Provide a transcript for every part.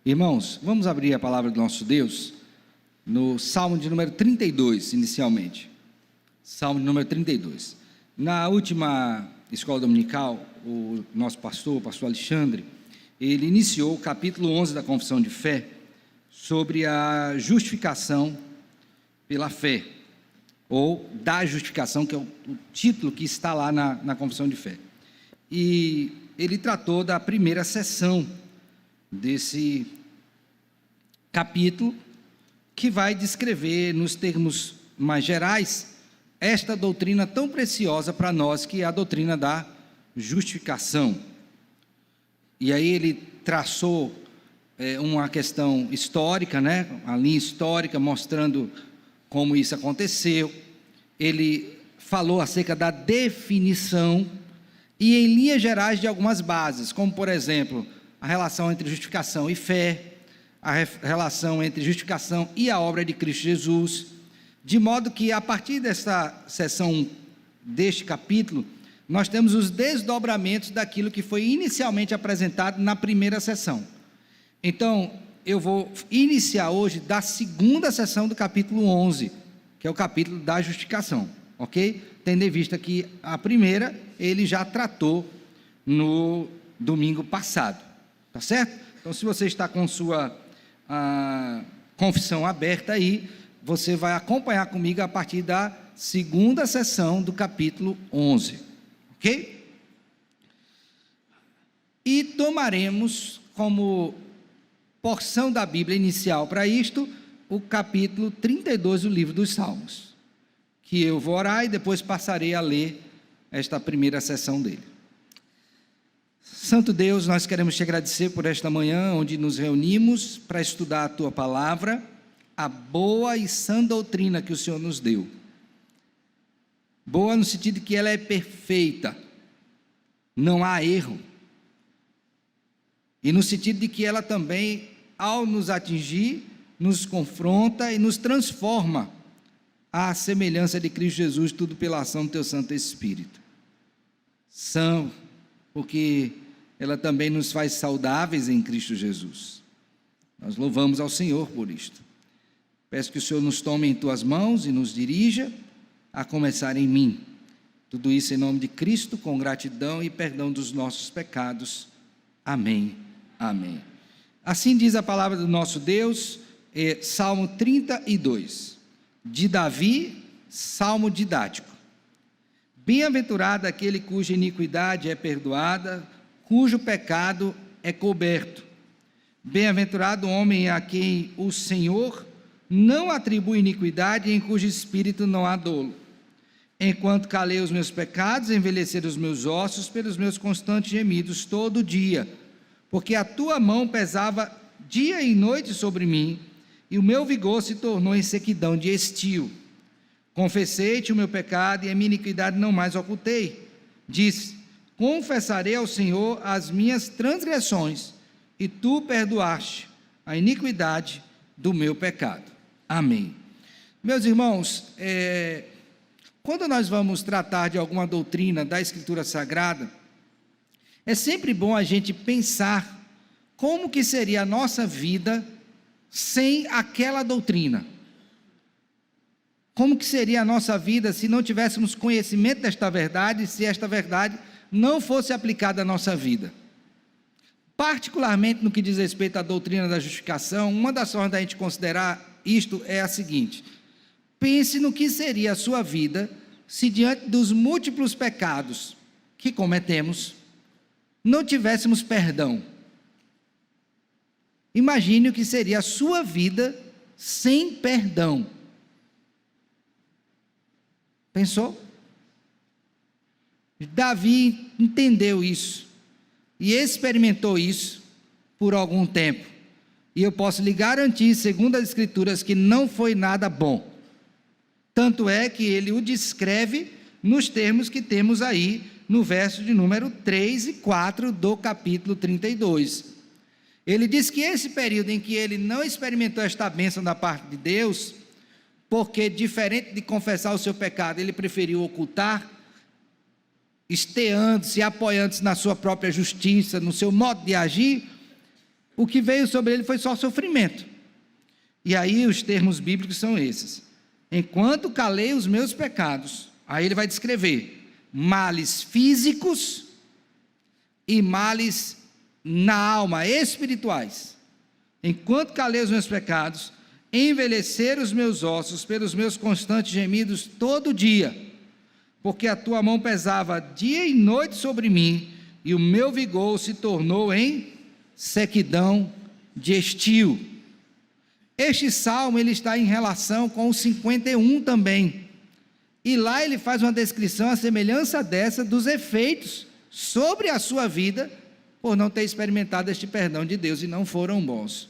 Irmãos, vamos abrir a palavra do nosso Deus no Salmo de número 32, inicialmente. Salmo de número 32. Na última escola dominical, o nosso pastor, o pastor Alexandre, ele iniciou o capítulo 11 da Confissão de Fé sobre a justificação pela fé, ou da justificação, que é o título que está lá na Confissão de Fé. E ele tratou da primeira seção desse capítulo, que vai descrever, nos termos mais gerais, esta doutrina tão preciosa para nós, que é a doutrina da justificação. E aí ele traçou uma questão histórica, uma linha histórica, mostrando como isso aconteceu. Ele falou acerca da definição e, em linhas gerais, de algumas bases, como, por exemplo, a relação entre justificação e fé, a relação entre justificação e a obra de Cristo Jesus, de modo que, a partir desta seção, deste capítulo, nós temos os desdobramentos daquilo que foi inicialmente apresentado na primeira sessão. Então, eu vou iniciar hoje da segunda sessão do capítulo 11, que é o capítulo da justificação, ok? Tendo em vista que a primeira, ele já tratou no domingo passado, tá certo? Então, se você está com sua confissão aberta aí, você vai acompanhar comigo a partir da segunda sessão do capítulo 11, ok? E tomaremos como porção da Bíblia inicial para isto, o capítulo 32 do livro dos Salmos, que eu vou orar e depois passarei a ler esta primeira sessão dele. Santo Deus, nós queremos te agradecer por esta manhã, onde nos reunimos para estudar a tua palavra, a boa e sã doutrina que o Senhor nos deu. Boa no sentido de que ela é perfeita, não há erro. E no sentido de que ela também, ao nos atingir, nos confronta e nos transforma à semelhança de Cristo Jesus, tudo pela ação do teu Santo Espírito. São, porque ela também nos faz saudáveis em Cristo Jesus. Nós louvamos ao Senhor por isto. Peço que o Senhor nos tome em tuas mãos e nos dirija, a começar em mim. Tudo isso em nome de Cristo, com gratidão e perdão dos nossos pecados. Amém. Amém. Assim diz a palavra do nosso Deus, Salmo 32, de Davi, salmo didático. Bem-aventurado aquele cuja iniquidade é perdoada, cujo pecado é coberto. Bem-aventurado o homem a quem o Senhor não atribui iniquidade, em cujo espírito não há dolo. Enquanto calei os meus pecados, envelheceram os meus ossos pelos meus constantes gemidos todo dia, porque a tua mão pesava dia e noite sobre mim, e o meu vigor se tornou em sequidão de estio. Confessei-te o meu pecado, e a minha iniquidade não mais ocultei. Disse: confessarei ao Senhor as minhas transgressões, e tu perdoaste a iniquidade do meu pecado. Amém. Meus irmãos, quando nós vamos tratar de alguma doutrina da Escritura Sagrada, é sempre bom a gente pensar como que seria a nossa vida sem aquela doutrina. Como que seria a nossa vida se não tivéssemos conhecimento desta verdade, se esta verdade não fosse aplicada à nossa vida. Particularmente no que diz respeito à doutrina da justificação, uma das formas da gente considerar isto é a seguinte: pense no que seria a sua vida se, diante dos múltiplos pecados que cometemos, não tivéssemos perdão. Imagine o que seria a sua vida sem perdão. Pensou? Davi entendeu isso e experimentou isso por algum tempo, e eu posso lhe garantir, segundo as Escrituras, que não foi nada bom. Tanto é que ele o descreve nos termos que temos aí no verso de número 3 e 4 do capítulo 32. Ele diz que esse período em que ele não experimentou esta bênção da parte de Deus, porque, diferente de confessar o seu pecado, ele preferiu ocultar, esteando-se, apoiando-se na sua própria justiça, no seu modo de agir, o que veio sobre ele foi só sofrimento. E aí os termos bíblicos são esses: enquanto calei os meus pecados. Aí ele vai descrever males físicos e males na alma, espirituais. Enquanto calei os meus pecados, envelheceram os meus ossos pelos meus constantes gemidos todo dia, porque a tua mão pesava dia e noite sobre mim, e o meu vigor se tornou em sequidão de estio. Este salmo ele está em relação com o 51 também, e lá ele faz uma descrição à semelhança dessa dos efeitos sobre a sua vida por não ter experimentado este perdão de Deus e não foram bons.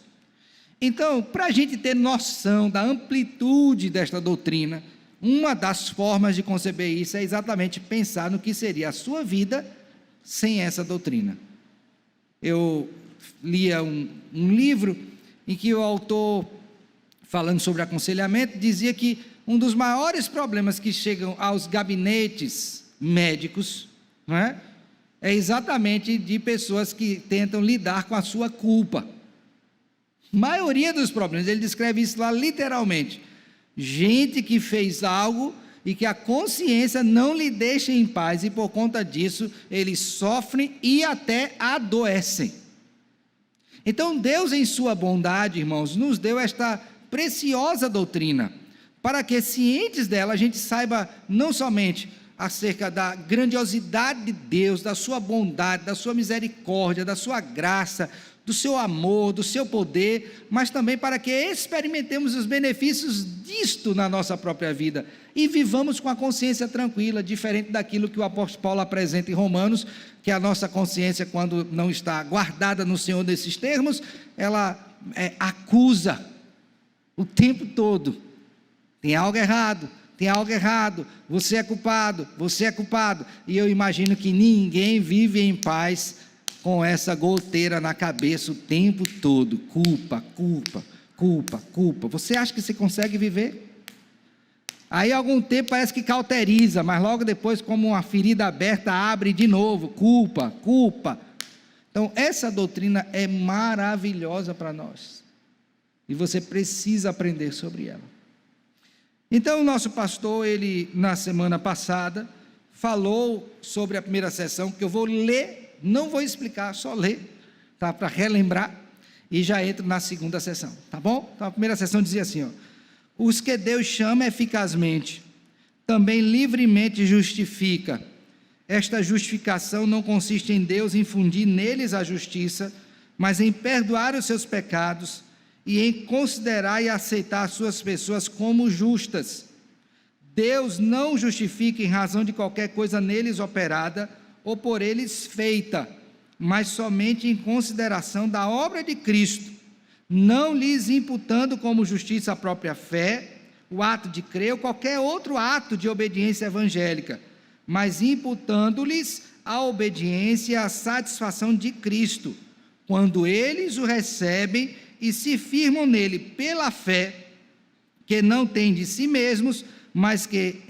Então, para a gente ter noção da amplitude desta doutrina, uma das formas de conceber isso é exatamente pensar no que seria a sua vida sem essa doutrina. Eu lia um livro em que o autor, falando sobre aconselhamento, dizia que um dos maiores problemas que chegam aos gabinetes médicos, não é exatamente de pessoas que tentam lidar com a sua culpa. Maioria dos problemas, ele descreve isso lá literalmente: gente que fez algo e que a consciência não lhe deixa em paz, e por conta disso eles sofrem e até adoecem. Então Deus, em sua bondade, irmãos, nos deu esta preciosa doutrina, para que, cientes dela, a gente saiba não somente acerca da grandiosidade de Deus, da sua bondade, da sua misericórdia, da sua graça, do seu amor, do seu poder, mas também para que experimentemos os benefícios disto na nossa própria vida e vivamos com a consciência tranquila, diferente daquilo que o apóstolo Paulo apresenta em Romanos, que a nossa consciência, quando não está guardada no Senhor nesses termos, ela acusa o tempo todo: tem algo errado, tem algo errado, você é culpado, e eu imagino que ninguém vive em paz com essa goteira na cabeça o tempo todo: culpa, culpa, culpa, culpa. Você acha que você consegue viver? Aí algum tempo parece que cauteriza, mas logo depois, como uma ferida aberta, abre de novo: culpa, culpa. Então essa doutrina é maravilhosa para nós, e você precisa aprender sobre ela. Então o nosso pastor, ele na semana passada falou sobre a primeira sessão, que eu vou ler, não vou explicar, só ler, tá? Para relembrar, e já entro na segunda sessão, tá bom? Então a primeira sessão dizia assim, ó: os que Deus chama eficazmente, também livremente justifica. Esta justificação não consiste em Deus infundir neles a justiça, mas em perdoar os seus pecados e em considerar e aceitar as suas pessoas como justas. Deus não justifica em razão de qualquer coisa neles operada ou por eles feita, mas somente em consideração da obra de Cristo, não lhes imputando como justiça a própria fé, o ato de crer ou qualquer outro ato de obediência evangélica, mas imputando-lhes a obediência e a satisfação de Cristo, quando eles o recebem e se firmam nele pela fé, que não tem de si mesmos, mas que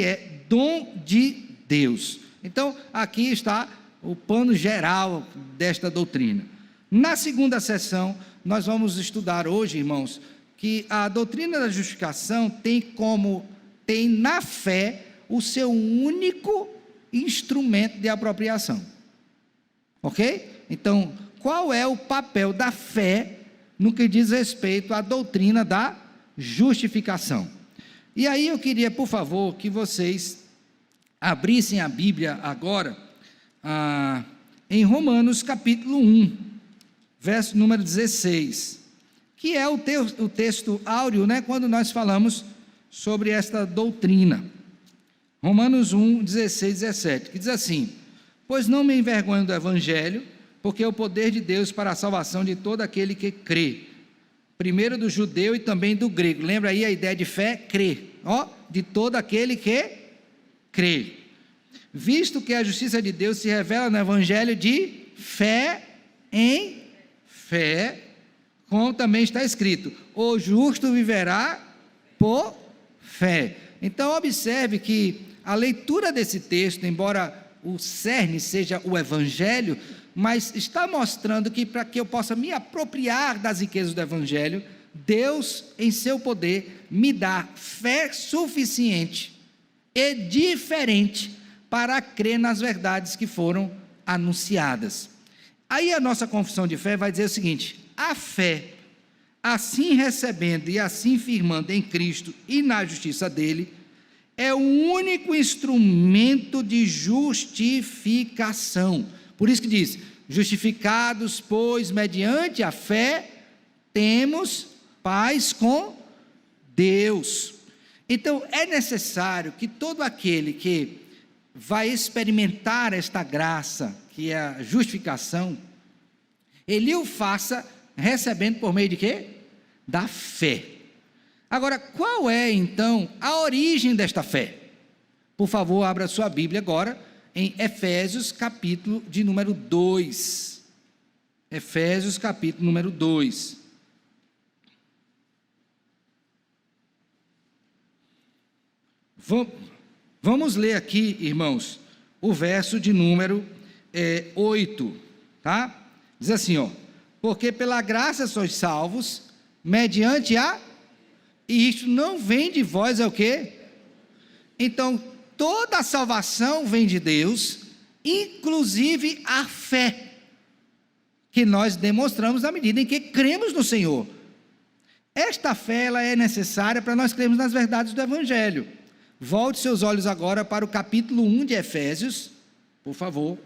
é dom de Deus. Então, aqui está o pano geral desta doutrina. Na segunda sessão, nós vamos estudar hoje, irmãos, que a doutrina da justificação tem na fé o seu único instrumento de apropriação. Ok? Então, qual é o papel da fé no que diz respeito à doutrina da justificação? E aí eu queria, por favor, que vocês abrissem a Bíblia agora, em Romanos capítulo 1, verso número 16, que é o texto áureo, né, quando nós falamos sobre esta doutrina. Romanos 1, 16, 17, que diz assim: pois não me envergonho do Evangelho, porque é o poder de Deus para a salvação de todo aquele que crê, primeiro do judeu e também do grego. Lembra aí a ideia de fé? Crer, de todo aquele que crê, visto que a justiça de Deus se revela no Evangelho de fé em fé, como também está escrito: o justo viverá por fé. Então observe que a leitura desse texto, embora o cerne seja o Evangelho, mas está mostrando que para que eu possa me apropriar das riquezas do Evangelho, Deus, em seu poder, me dá fé suficiente e diferente para crer nas verdades que foram anunciadas. Aí a nossa confissão de fé vai dizer o seguinte: a fé, assim recebendo e assim firmando em Cristo e na justiça dele, é o único instrumento de justificação. Por isso que diz: justificados, pois, mediante a fé, temos paz com Deus. Então, é necessário que todo aquele que vai experimentar esta graça, que é a justificação, ele o faça recebendo por meio de quê? Da fé. Agora, qual é então a origem desta fé? Por favor, abra sua Bíblia agora em Efésios capítulo de número 2. Efésios capítulo número 2. Vamos ler aqui, irmãos, o verso de número 8, tá? Diz assim, ó: porque pela graça sois salvos, mediante a... E isto não vem de vós, é o quê? Então, toda a salvação vem de Deus, inclusive a fé, que nós demonstramos à medida em que cremos no Senhor. Esta fé, ela é necessária para nós crermos nas verdades do Evangelho. Volte seus olhos agora para o capítulo 1 de Efésios, por favor.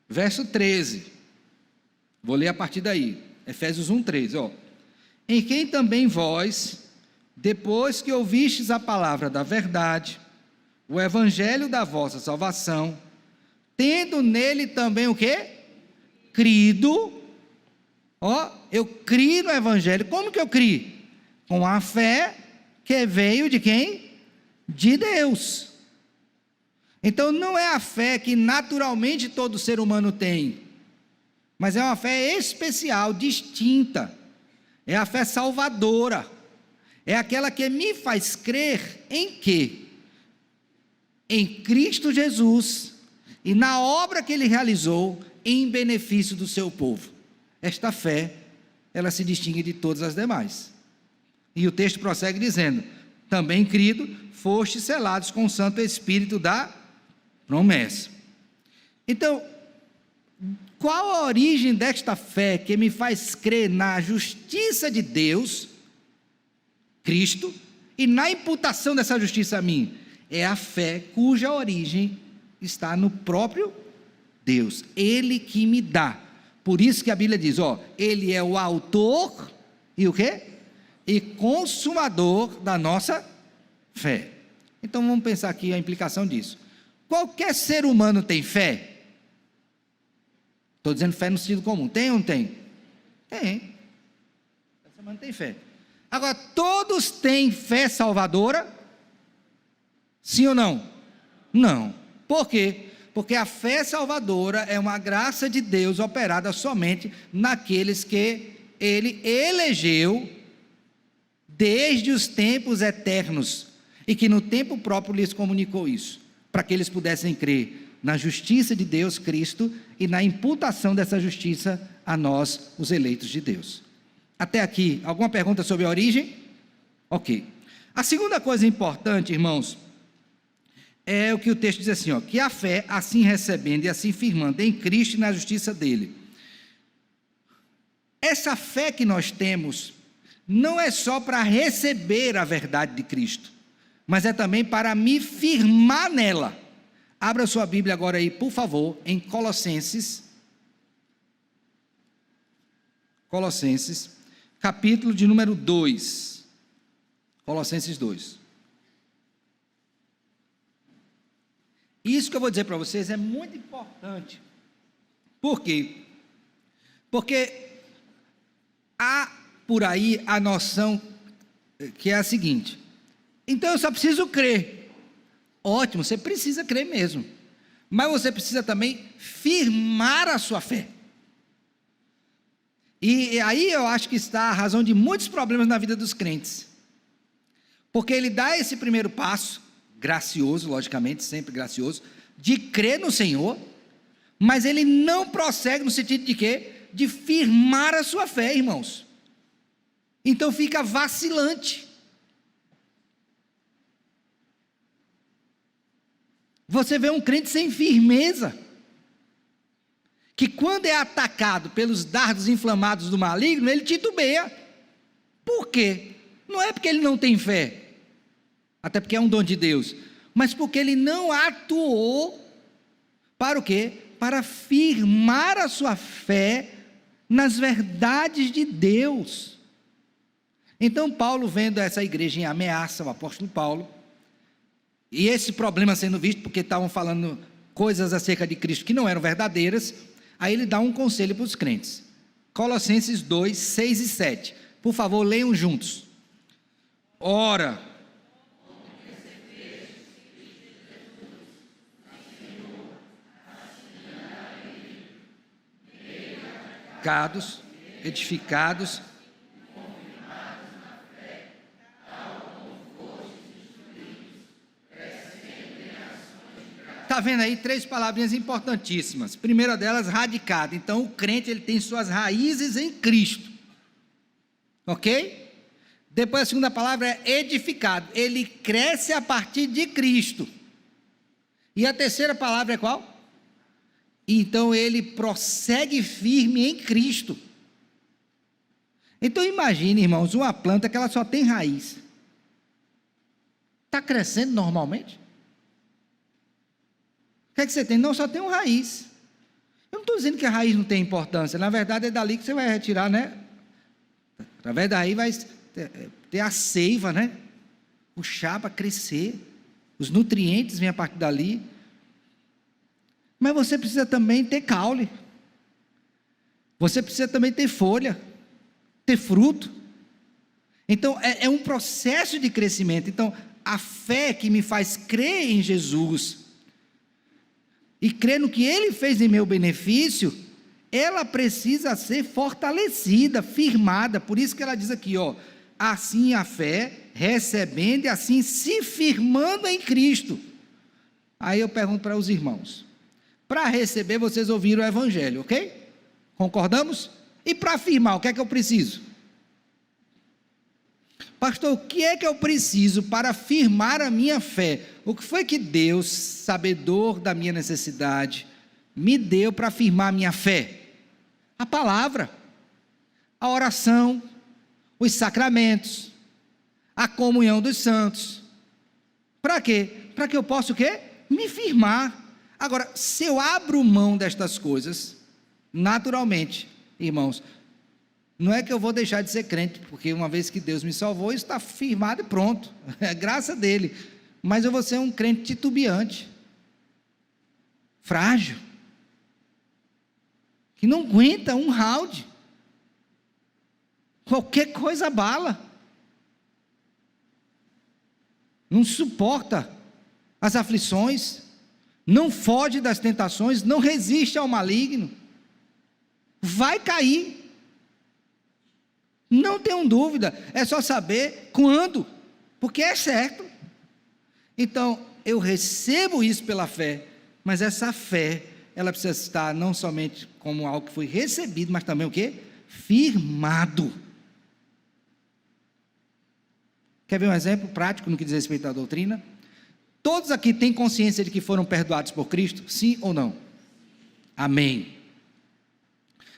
Verso 13. Vou ler a partir daí. Efésios 1, 13. Ó. Em quem também vós, depois que ouvistes a palavra da verdade, o evangelho da vossa salvação, tendo nele também o quê? Crido. Ó, eu criei no evangelho. Como que eu criei? Com a fé que veio de quem? De Deus. Então não é a fé que naturalmente todo ser humano tem, mas é uma fé especial, distinta. É a fé salvadora. É aquela que me faz crer em quê? Em Cristo Jesus e na obra que Ele realizou em benefício do seu povo. Esta fé, ela se distingue de todas as demais. E o texto prossegue dizendo: também, querido, fostes selados com o Santo Espírito da promessa. Então, qual a origem desta fé que me faz crer na justiça de Deus, Cristo, e na imputação dessa justiça a mim? É a fé cuja origem está no próprio Deus, Ele que me dá. Por isso que a Bíblia diz, ó, Ele é o autor e o quê? E consumador da nossa fé. Então vamos pensar aqui a implicação disso. Qualquer ser humano tem fé? Estou dizendo fé no sentido comum. Tem ou não tem? Tem. O ser humano tem fé. Agora, todos têm fé salvadora? Sim ou não? Não. Por quê? Porque a fé salvadora é uma graça de Deus operada somente naqueles que Ele elegeu desde os tempos eternos, e que no tempo próprio lhes comunicou isso, para que eles pudessem crer na justiça de Deus, Cristo, e na imputação dessa justiça a nós, os eleitos de Deus. Até aqui, alguma pergunta sobre a origem? Ok. A segunda coisa importante, irmãos, é o que o texto diz assim, ó, que a fé, assim recebendo e assim firmando em Cristo e na justiça dele. Essa fé que nós temos não é só para receber a verdade de Cristo, mas é também para me firmar nela. Abra sua Bíblia agora aí, por favor, em Colossenses, capítulo de número 2, Colossenses 2. Isso que eu vou dizer para vocês é muito importante. Por quê? Porque há por aí a noção que é a seguinte: então eu só preciso crer. Ótimo, você precisa crer mesmo, mas você precisa também firmar a sua fé. E aí eu acho que está a razão de muitos problemas na vida dos crentes, porque ele dá esse primeiro passo, gracioso, logicamente, sempre gracioso, de crer no Senhor, mas ele não prossegue no sentido de quê? De firmar a sua fé, irmãos. Então fica vacilante. Você vê um crente sem firmeza, que quando é atacado pelos dardos inflamados do maligno, ele titubeia. Por quê? Não é porque ele não tem fé, até porque é um dom de Deus, mas porque ele não atuou para o quê? Para firmar a sua fé nas verdades de Deus. Então Paulo, vendo essa igreja em ameaça, o apóstolo Paulo, e esse problema sendo visto, porque estavam falando coisas acerca de Cristo que não eram verdadeiras, aí ele dá um conselho para os crentes. Colossenses 2, 6 e 7. Por favor, leiam juntos. Ora, edificados, está vendo aí 3 palavrinhas importantíssimas. Primeira delas, radicado. Então o crente, ele tem suas raízes em Cristo, ok? Depois a segunda palavra é edificado, ele cresce a partir de Cristo. E a terceira palavra é qual? Então ele prossegue firme em Cristo. Então imagine, irmãos, uma planta que ela só tem raiz, está crescendo normalmente? O que é que você tem? Não, só tem uma raiz. Eu não estou dizendo que a raiz não tem importância, na verdade é dali que você vai retirar, né? Através daí vai ter a seiva, né? Puxar para crescer, os nutrientes vêm a partir dali. Mas você precisa também ter caule, você precisa também ter folha, ter fruto. Então é um processo de crescimento. Então a fé que me faz crer em Jesus e crer no que Ele fez em meu benefício, ela precisa ser fortalecida, firmada. Por isso que ela diz aqui, ó, assim a fé, recebendo e assim se firmando em Cristo. Aí eu pergunto para os irmãos, para receber vocês ouviram o Evangelho, ok? Concordamos? E para afirmar, o que é que eu preciso? Pastor, o que é que eu preciso para afirmar a minha fé? O que foi que Deus, sabedor da minha necessidade, me deu para afirmar a minha fé? A palavra, a oração, os sacramentos, a comunhão dos santos. Para quê? Para que eu possa o quê? Me firmar. Agora, se eu abro mão destas coisas, naturalmente, irmãos, não é que eu vou deixar de ser crente, porque uma vez que Deus me salvou, isso está firmado e pronto, é graça dele, mas eu vou ser um crente titubeante, frágil, que não aguenta um round, qualquer coisa abala, não suporta as aflições, não foge das tentações, não resiste ao maligno, vai cair. Não tenham dúvida, é só saber quando, porque é certo. Então, eu recebo isso pela fé, mas essa fé, ela precisa estar não somente como algo que foi recebido, mas também o quê? Firmado. Quer ver um exemplo prático no que diz respeito à doutrina? Todos aqui têm consciência de que foram perdoados por Cristo? Sim ou não? Amém.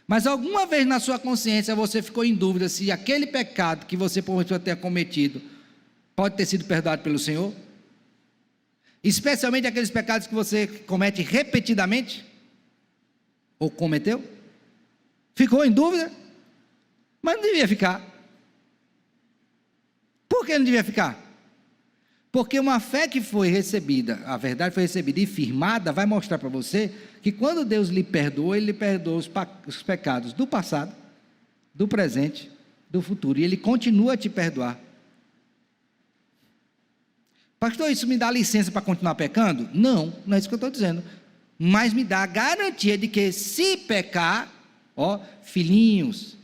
Mas alguma vez na sua consciência você ficou em dúvida se aquele pecado que você porventura tenha cometido pode ter sido perdoado pelo Senhor? Especialmente aqueles pecados que você comete repetidamente? Ou cometeu? Ficou em dúvida? Mas não devia ficar. Por que não devia ficar? Porque uma fé que foi recebida, a verdade foi recebida e firmada, vai mostrar para você que quando Deus lhe perdoa, Ele lhe perdoa os pecados do passado, do presente, do futuro, e Ele continua a te perdoar. Pastor, isso me dá licença para continuar pecando? Não, não é isso que eu estou dizendo, mas me dá a garantia de que se pecar, ó, filhinhos,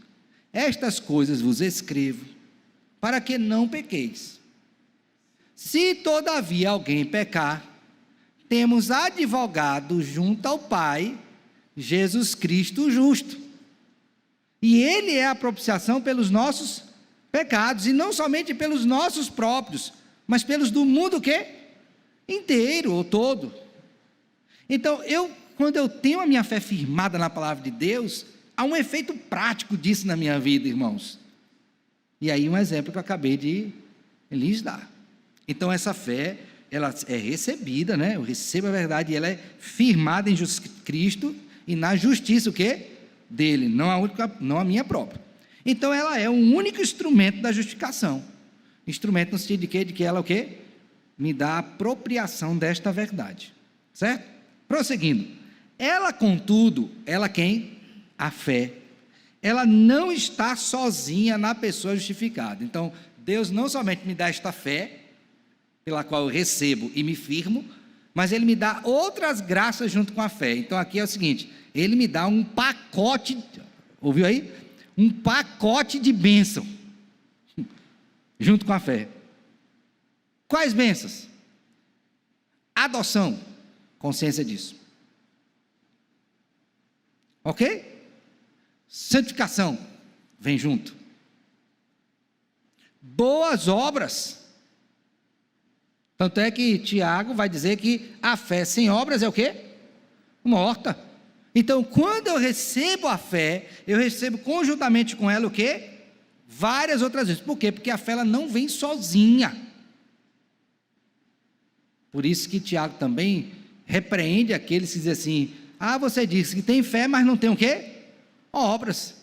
estas coisas vos escrevo, para que não pequeis. Se todavia alguém pecar, temos advogado junto ao Pai, Jesus Cristo o justo. E Ele é a propiciação pelos nossos pecados, e não somente pelos nossos próprios, mas pelos do mundo o quê? Inteiro, ou todo. Então, quando eu tenho a minha fé firmada na palavra de Deus, há um efeito prático disso na minha vida, irmãos. E aí um exemplo que eu acabei de lhes dar. Então essa fé, ela é recebida, né? Eu recebo a verdade e ela é firmada em Jesus Cristo e na justiça, o quê? Dele, não a minha própria. Então ela é o único instrumento da justificação. Instrumento no sentido de quê? De que ela o quê? Me dá a apropriação desta verdade. Certo? Prosseguindo. Ela, contudo, ela quem? A fé. Ela não está sozinha na pessoa justificada. Então, Deus não somente me dá esta fé, pela qual eu recebo e me firmo, mas Ele me dá outras graças junto com a fé. Então, aqui é o seguinte, Ele me dá um pacote, ouviu aí? Um pacote de bênção, junto com a fé. Quais bênçãos? Adoção, consciência disso. Ok? Santificação, vem junto. Boas obras. Tanto é que Tiago vai dizer que a fé sem obras é o quê? Morta. Então, quando eu recebo a fé, eu recebo conjuntamente com ela o quê? Várias outras vezes. Por quê? Porque a fé ela não vem sozinha. Por isso que Tiago também repreende aqueles que dizem assim: ah, você disse que tem fé, mas não tem o quê? Obras.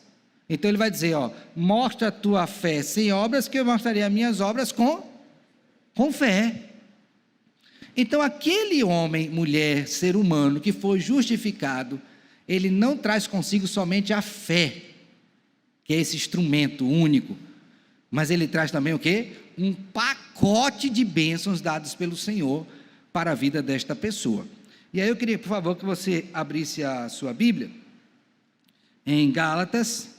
Então ele vai dizer, mostra a tua fé sem obras, que eu mostraria as minhas obras com fé. Então aquele homem, mulher, ser humano que foi justificado, ele não traz consigo somente a fé, que é esse instrumento único, mas ele traz também o quê? Um pacote de bênçãos dados pelo Senhor para a vida desta pessoa. E aí eu queria, por favor, que você abrisse a sua Bíblia em Gálatas,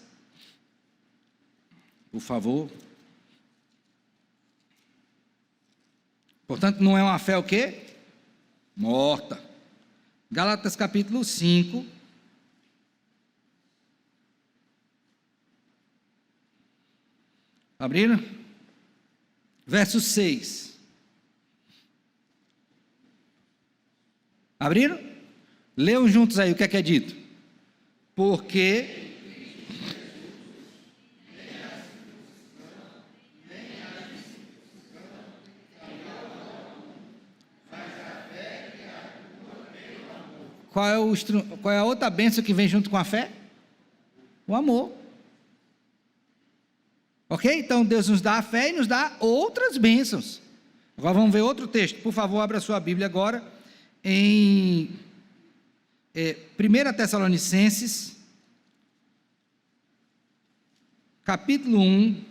por favor. Portanto, não é uma fé o quê? Morta. Gálatas capítulo 5. Abriram? Verso 6. Abriram? Leiam juntos aí o que é dito. Porque qual é a outra bênção que vem junto com a fé? O amor. Ok? Então Deus nos dá a fé e nos dá outras bênçãos. Agora vamos ver outro texto. Por favor, abra a sua Bíblia agora em 1 Tessalonicenses, capítulo 1,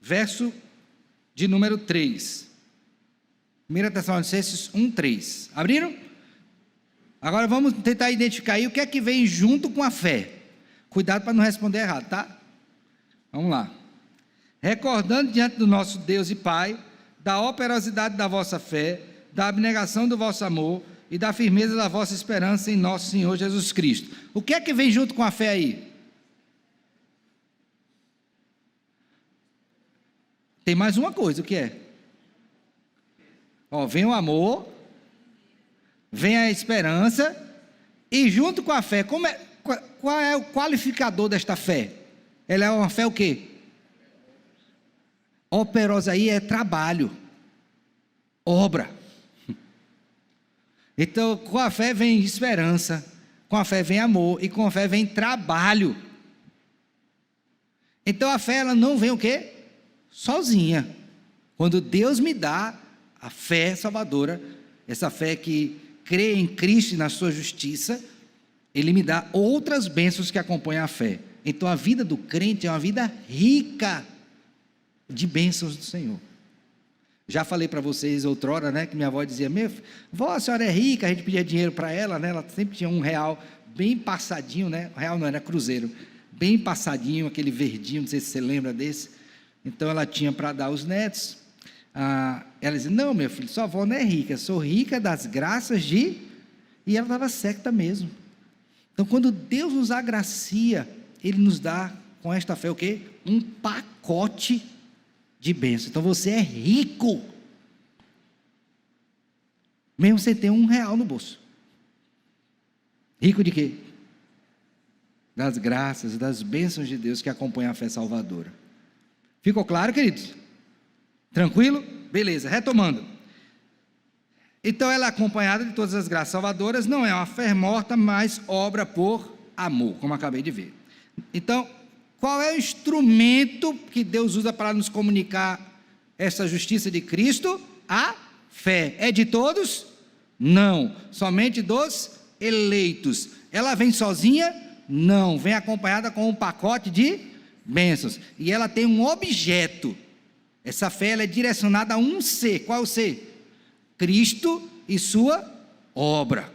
verso de número 3. 1 Tessalonicenses 1, 3. Abriram? Agora vamos tentar identificar aí o que é que vem junto com a fé. Cuidado para não responder errado, tá? Vamos lá. Recordando diante do nosso Deus e Pai, da operosidade da vossa fé, da abnegação do vosso amor e da firmeza da vossa esperança em nosso Senhor Jesus Cristo. O que é que vem junto com a fé aí? Tem mais uma coisa, o que é? Vem o amor, vem a esperança, e junto com a fé, qual é o qualificador desta fé? Ela é uma fé o quê? Operosa aí é trabalho, obra. Então, com a fé vem esperança, com a fé vem amor, e com a fé vem trabalho. Então, a fé ela não vem o quê? Sozinha. Quando Deus me dá a fé salvadora, essa fé que crê em Cristo e na sua justiça, Ele me dá outras bênçãos que acompanham a fé. Então a vida do crente é uma vida rica de bênçãos do Senhor. Já falei para vocês outrora, né, que minha avó dizia: vó, a senhora é rica. A gente pedia dinheiro para ela, né, ela sempre tinha R$1 bem passadinho, né, R$1 não, era cruzeiro, bem passadinho, aquele verdinho, não sei se você lembra desse, Então ela tinha para dar aos netos. Ela dizia: não, meu filho, sua avó não é rica, sou rica das graças de... E ela estava certa mesmo. Então, quando Deus nos agracia, Ele nos dá, com esta fé, o quê? Um pacote de bênçãos. Então, você é rico, mesmo sem ter R$1 no bolso. Rico de quê? Das graças, das bênçãos de Deus que acompanham a fé salvadora. Ficou claro, queridos? Tranquilo? Beleza, retomando. Então ela é acompanhada de todas as graças salvadoras, não é uma fé morta, mas obra por amor, como acabei de ver. Então, qual é o instrumento que Deus usa para nos comunicar essa justiça de Cristo? A fé. É de todos? Não, somente dos eleitos. Ela vem sozinha? Não, vem acompanhada com um pacote de bênçãos. E ela tem um objeto. Essa fé ela é direcionada a um ser. Qual é o ser? Cristo e sua obra.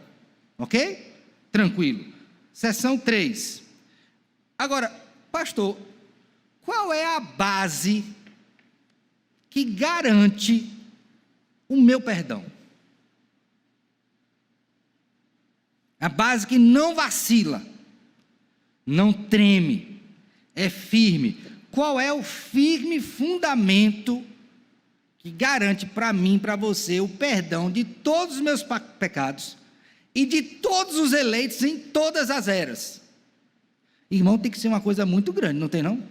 Ok? Tranquilo. Seção 3. Agora, pastor, qual é a base que garante o meu perdão? A base que não vacila, não treme, é firme. Qual é o firme fundamento que garante para mim, para você, o perdão de todos os meus pecados e de todos os eleitos em todas as eras? Irmão, tem que ser uma coisa muito grande, não tem não?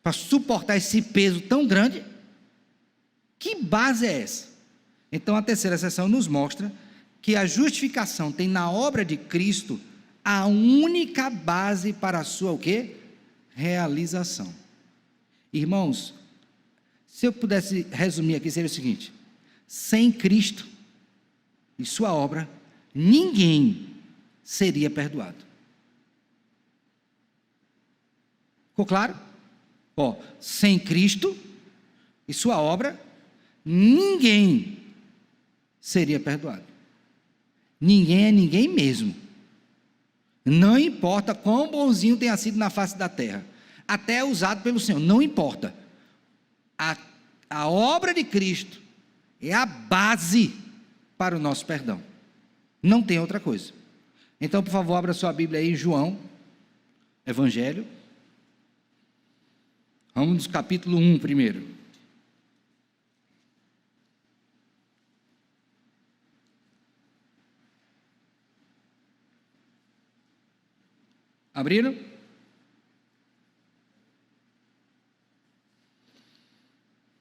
Para suportar esse peso tão grande. Que base é essa? Então a terceira seção nos mostra que a justificação tem na obra de Cristo a única base para a sua o quê? Realização. Irmãos, se eu pudesse resumir aqui, seria o seguinte: sem Cristo e sua obra, ninguém seria perdoado. Ficou claro? Sem Cristo e sua obra, ninguém seria perdoado. Ninguém é ninguém mesmo. Não importa quão bonzinho tenha sido na face da terra, até é usado pelo Senhor, não importa. A obra de Cristo é a base para o nosso perdão. Não tem outra coisa. Então, por favor, abra sua Bíblia aí em João, Evangelho. Vamos no capítulo 1 primeiro. Abriram?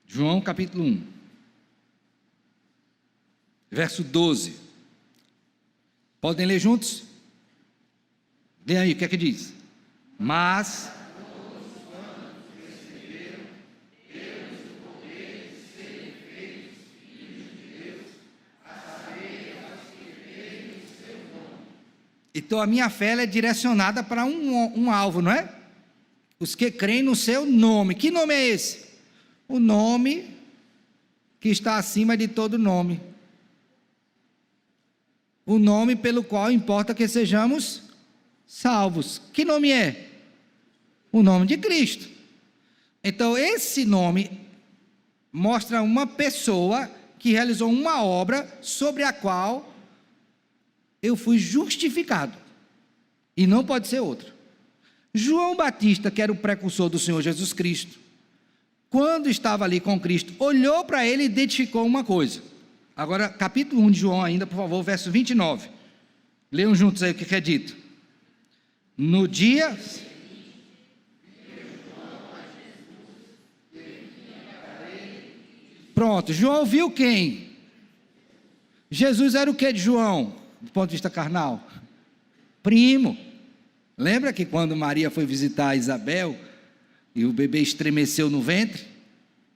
João capítulo 1, verso 12. Podem ler juntos? Lê aí, o que é que diz? Mas então a minha fé é direcionada para um alvo, não é? Os que creem no seu nome. Que nome é esse? O nome que está acima de todo nome. O nome pelo qual importa que sejamos salvos. Que nome é? O nome de Cristo. Então esse nome mostra uma pessoa que realizou uma obra sobre a qual eu fui justificado, e não pode ser outro. João Batista, que era o precursor do Senhor Jesus Cristo, quando estava ali com Cristo, olhou para ele e identificou uma coisa. Agora, capítulo 1 de João ainda, por favor, verso 29. Leiam juntos aí o que é dito. No dia... Pronto, João viu quem? Jesus era o que de João? Do ponto de vista carnal, primo. Lembra que quando Maria foi visitar Isabel e o bebê estremeceu no ventre?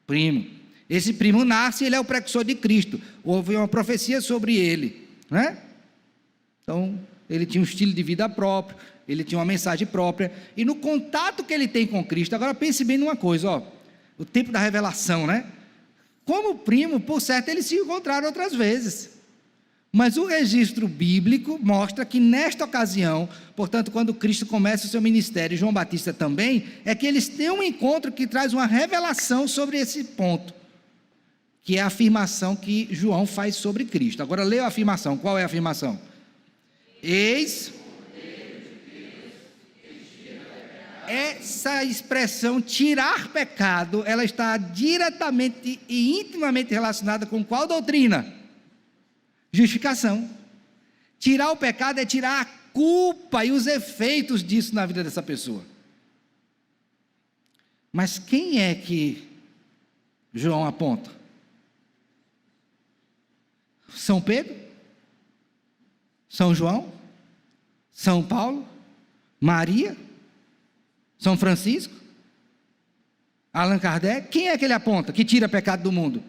Primo. Esse primo nasce e ele é o precursor de Cristo. Houve uma profecia sobre ele, né? Então ele tinha um estilo de vida próprio, ele tinha uma mensagem própria, e no contato que ele tem com Cristo, agora pense bem numa coisa, o tempo da revelação, né? Como primo, por certo, eles se encontraram outras vezes. Mas o registro bíblico mostra que nesta ocasião, portanto, quando Cristo começa o seu ministério, e João Batista também, é que eles têm um encontro que traz uma revelação sobre esse ponto, que é a afirmação que João faz sobre Cristo. Agora leia a afirmação. Qual é a afirmação? Eis. Essa expressão tirar pecado, ela está diretamente e intimamente relacionada com qual doutrina? Justificação. Tirar o pecado é tirar a culpa e os efeitos disso na vida dessa pessoa. Mas quem é que João aponta? São Pedro? São João? São Paulo? Maria? São Francisco? Allan Kardec? Quem é que ele aponta que tira pecado do mundo?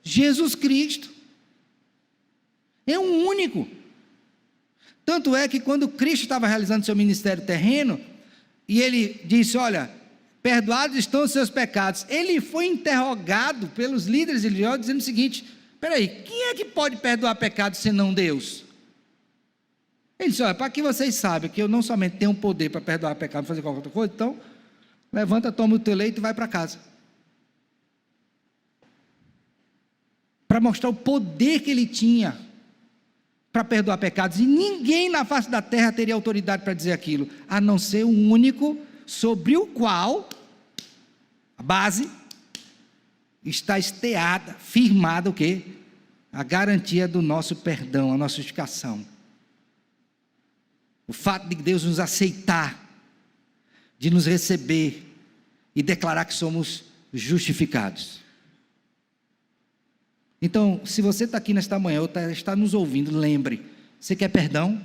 Jesus Cristo. É um único. Tanto é que quando Cristo estava realizando seu ministério terreno, e ele disse, olha, perdoados estão os seus pecados, ele foi interrogado pelos líderes religiosos, dizendo o seguinte, peraí, quem é que pode perdoar pecados senão Deus? Ele disse, olha, para que vocês saibam que eu não somente tenho poder para perdoar pecado, fazer qualquer outra coisa, então, levanta, toma o teu leito e vai para casa. Para mostrar o poder que ele tinha para perdoar pecados, e ninguém na face da terra teria autoridade para dizer aquilo, a não ser o único sobre o qual a base está esteada, firmada o quê? A garantia do nosso perdão, a nossa justificação. O fato de Deus nos aceitar, de nos receber e declarar que somos justificados. Então, se você está aqui nesta manhã, ou está nos ouvindo, lembre, você quer perdão?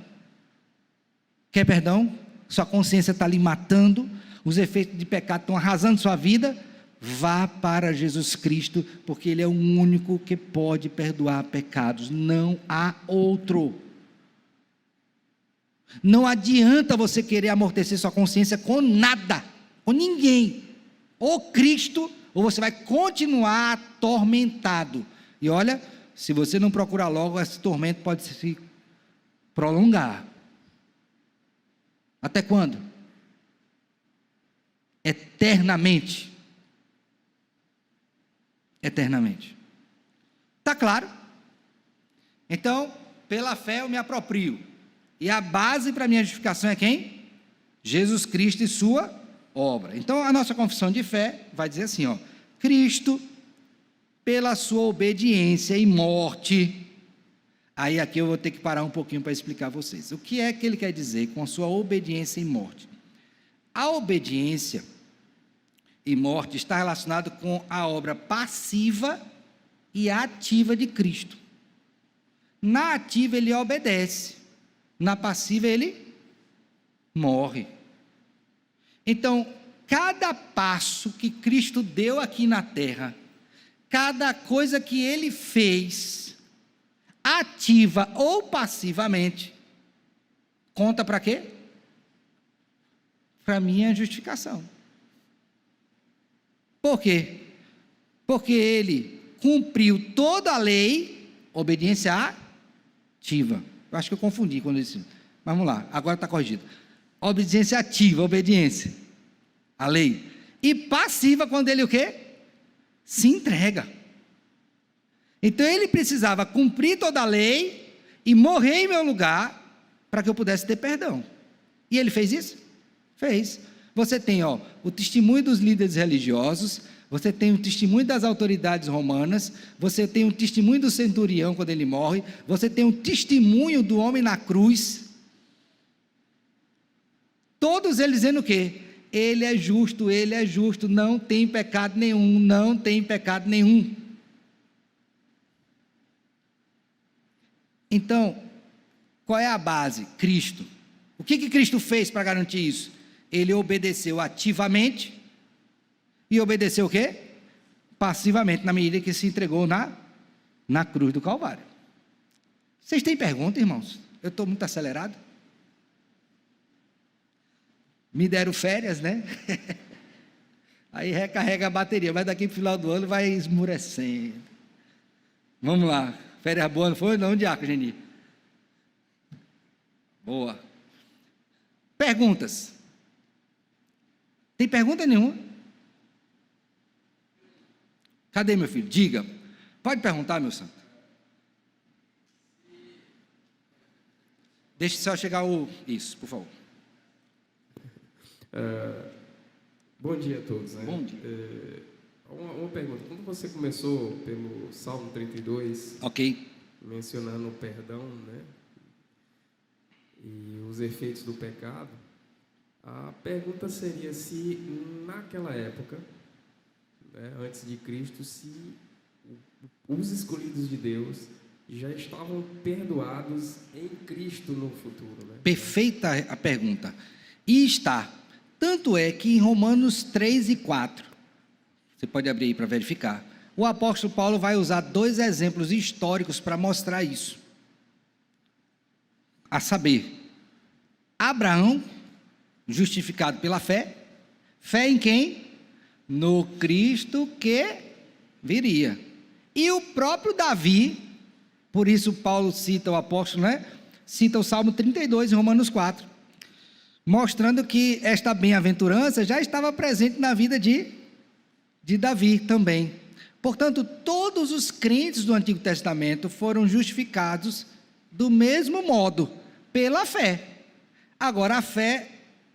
Quer perdão? Sua consciência está lhe matando, os efeitos de pecado estão arrasando sua vida, vá para Jesus Cristo, porque Ele é o único que pode perdoar pecados, não há outro. Não adianta você querer amortecer sua consciência com nada, com ninguém, ou Cristo, ou você vai continuar atormentado. E olha, se você não procurar logo, esse tormento pode se prolongar. Até quando? Eternamente. Eternamente. Está claro? Então, pela fé eu me aproprio. E a base para a minha justificação é quem? Jesus Cristo e sua obra. Então, a nossa confissão de fé vai dizer assim, ó, Cristo, pela sua obediência e morte. Aí aqui eu vou ter que parar um pouquinho para explicar a vocês. O que é que ele quer dizer com a sua obediência e morte? A obediência e morte está relacionado com a obra passiva e ativa de Cristo. Na ativa ele obedece. Na passiva ele morre. Então, cada passo que Cristo deu aqui na terra, cada coisa que ele fez, ativa ou passivamente, conta para quê? Para minha justificação. Por quê? Porque ele cumpriu toda a lei, obediência ativa. Eu acho que eu confundi quando eu disse, mas vamos lá, agora está corrigido. Obediência ativa, obediência, a lei. E passiva quando ele o quê? Se entrega. Então ele precisava cumprir toda a lei e morrer em meu lugar para que eu pudesse ter perdão. E ele fez isso? Fez. Você tem o testemunho dos líderes religiosos, você tem o testemunho das autoridades romanas, você tem o testemunho do centurião quando ele morre, você tem o testemunho do homem na cruz, todos eles dizendo o quê? Ele é justo, não tem pecado nenhum, não tem pecado nenhum. Então, qual é a base? Cristo. O que Cristo fez para garantir isso? Ele obedeceu ativamente, e obedeceu o quê? Passivamente, na medida que se entregou na cruz do Calvário. Vocês têm pergunta, irmãos? Eu estou muito acelerado? Me deram férias, né? Aí recarrega a bateria, mas daqui para o final do ano vai esmurecendo. Vamos lá. Férias boas, não foi? Não, Diácono Geni. Boa. Perguntas. Tem pergunta nenhuma? Cadê, meu filho? Diga. Pode perguntar, meu santo. Deixe só chegar isso, por favor. Bom dia a todos. Né? Bom dia. Uma pergunta. Quando você começou pelo Salmo 32, ok, mencionando o perdão, né? E os efeitos do pecado, a pergunta seria se naquela época, né, antes de Cristo, se os escolhidos de Deus já estavam perdoados em Cristo no futuro. Né? Perfeita a pergunta. E está. Tanto é que em Romanos 3 e 4, você pode abrir aí para verificar, o apóstolo Paulo vai usar 2 exemplos históricos para mostrar isso. A saber, Abraão, justificado pela fé. Fé em quem? No Cristo que viria. E o próprio Davi, por isso Paulo cita o apóstolo, né? Cita o Salmo 32 em Romanos 4, mostrando que esta bem-aventurança já estava presente na vida de Davi também. Portanto, todos os crentes do Antigo Testamento foram justificados do mesmo modo, pela fé. Agora, a fé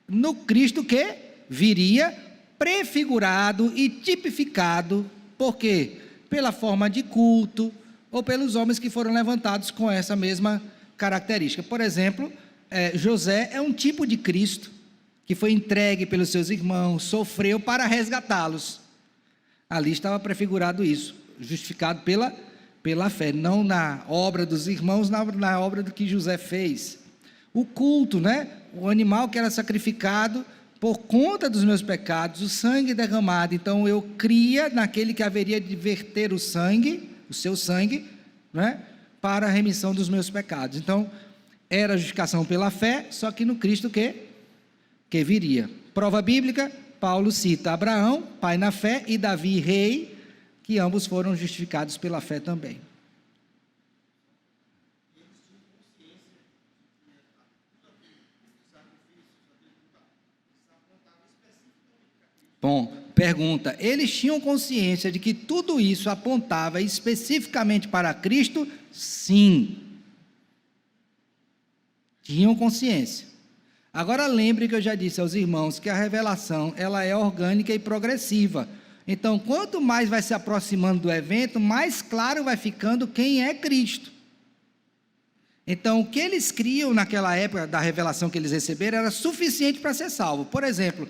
no Cristo que viria, prefigurado e tipificado, por quê? Pela forma de culto, ou pelos homens que foram levantados com essa mesma característica. Por exemplo, José é um tipo de Cristo, que foi entregue pelos seus irmãos, sofreu para resgatá-los. Ali estava prefigurado isso, justificado pela fé, não na obra dos irmãos, na obra do que José fez. O culto, né? O animal que era sacrificado por conta dos meus pecados, o sangue derramado. Então eu cria naquele que haveria de verter o sangue, o seu sangue, né? Para a remissão dos meus pecados. Então era a justificação pela fé, só que no Cristo que viria. Prova bíblica, Paulo cita Abraão, pai na fé, e Davi, rei, que ambos foram justificados pela fé também. Bom, pergunta, eles tinham consciência de que tudo isso apontava especificamente para Cristo? Sim. Tinham consciência. Agora lembre que eu já disse aos irmãos que a revelação, ela é orgânica e progressiva. Então, quanto mais vai se aproximando do evento, mais claro vai ficando quem é Cristo. Então, o que eles criam naquela época da revelação que eles receberam era suficiente para ser salvo. Por exemplo,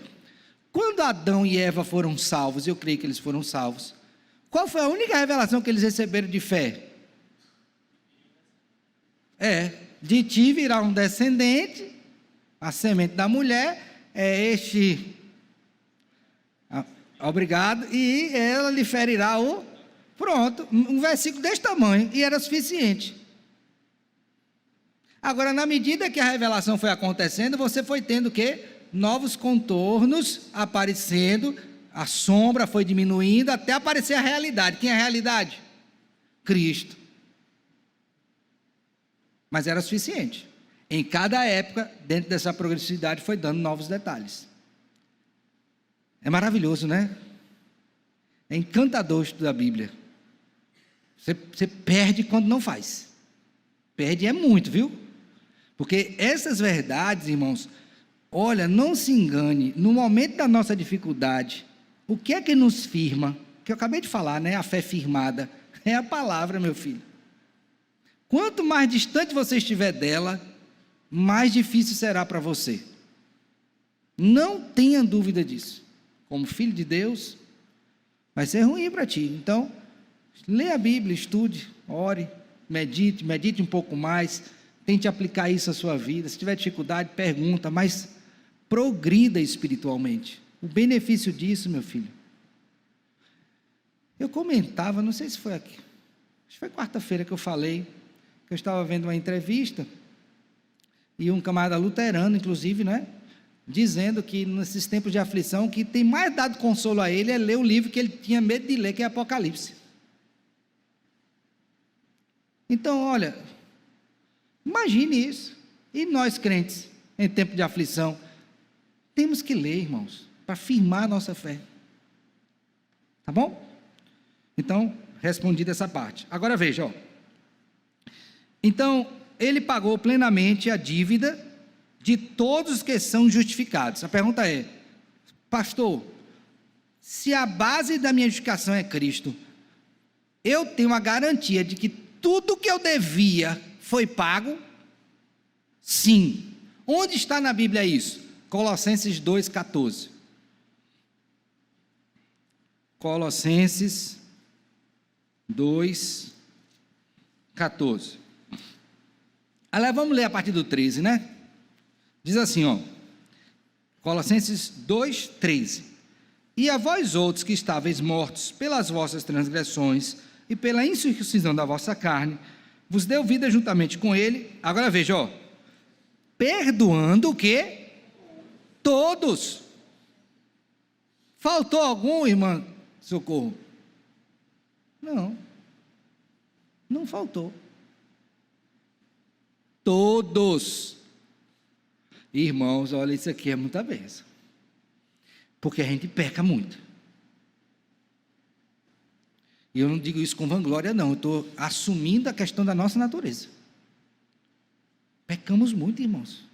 quando Adão e Eva foram salvos, eu creio que eles foram salvos, qual foi a única revelação que eles receberam de fé? De ti virá um descendente, a semente da mulher, obrigado, e ela lhe ferirá pronto, um versículo desse tamanho, e era suficiente. Agora, na medida que a revelação foi acontecendo, você foi tendo o quê? Novos contornos aparecendo, a sombra foi diminuindo, até aparecer a realidade. Quem é a realidade? Cristo. Mas era suficiente. Em cada época, dentro dessa progressividade, foi dando novos detalhes. É maravilhoso, né? É encantador estudar a Bíblia. Você perde quando não faz. Perde é muito, viu? Porque essas verdades, irmãos, olha, não se engane, no momento da nossa dificuldade, o que é que nos firma? Que eu acabei de falar, né? A fé firmada. É a palavra, meu filho. Quanto mais distante você estiver dela, mais difícil será para você. Não tenha dúvida disso. Como filho de Deus, vai ser ruim para ti. Então, leia a Bíblia, estude, ore, medite um pouco mais, tente aplicar isso à sua vida. Se tiver dificuldade, pergunta, mas progrida espiritualmente. O benefício disso, meu filho. Eu comentava, não sei se foi aqui, acho que foi quarta-feira que eu falei, que eu estava vendo uma entrevista, e um camarada luterano, inclusive, né, dizendo que nesses tempos de aflição, que tem mais dado consolo a ele é ler o livro que ele tinha medo de ler, que é Apocalipse. Então, olha, imagine isso. E nós crentes, em tempo de aflição, temos que ler, irmãos, para firmar a nossa fé. Tá bom? Então, respondida essa parte. Agora veja, ó. Então, ele pagou plenamente a dívida de todos que são justificados. A pergunta é, pastor, se a base da minha justificação é Cristo, eu tenho a garantia de que tudo que eu devia foi pago? Sim. Onde está na Bíblia isso? Colossenses 2,14. Colossenses 2,14. Agora vamos ler a partir do 13, né? Diz assim, ó. Colossenses 2,13. E a vós outros que estáveis mortos pelas vossas transgressões e pela incircuncisão da vossa carne, vos deu vida juntamente com ele. Agora veja, ó. Perdoando o quê? Todos. Faltou algum, irmã Socorro? Não. Não faltou. Todos. Irmãos, olha, isso aqui é muita bênção. Porque a gente peca muito. E eu não digo isso com vanglória, não. Eu estou assumindo a questão da nossa natureza. Pecamos muito, irmãos.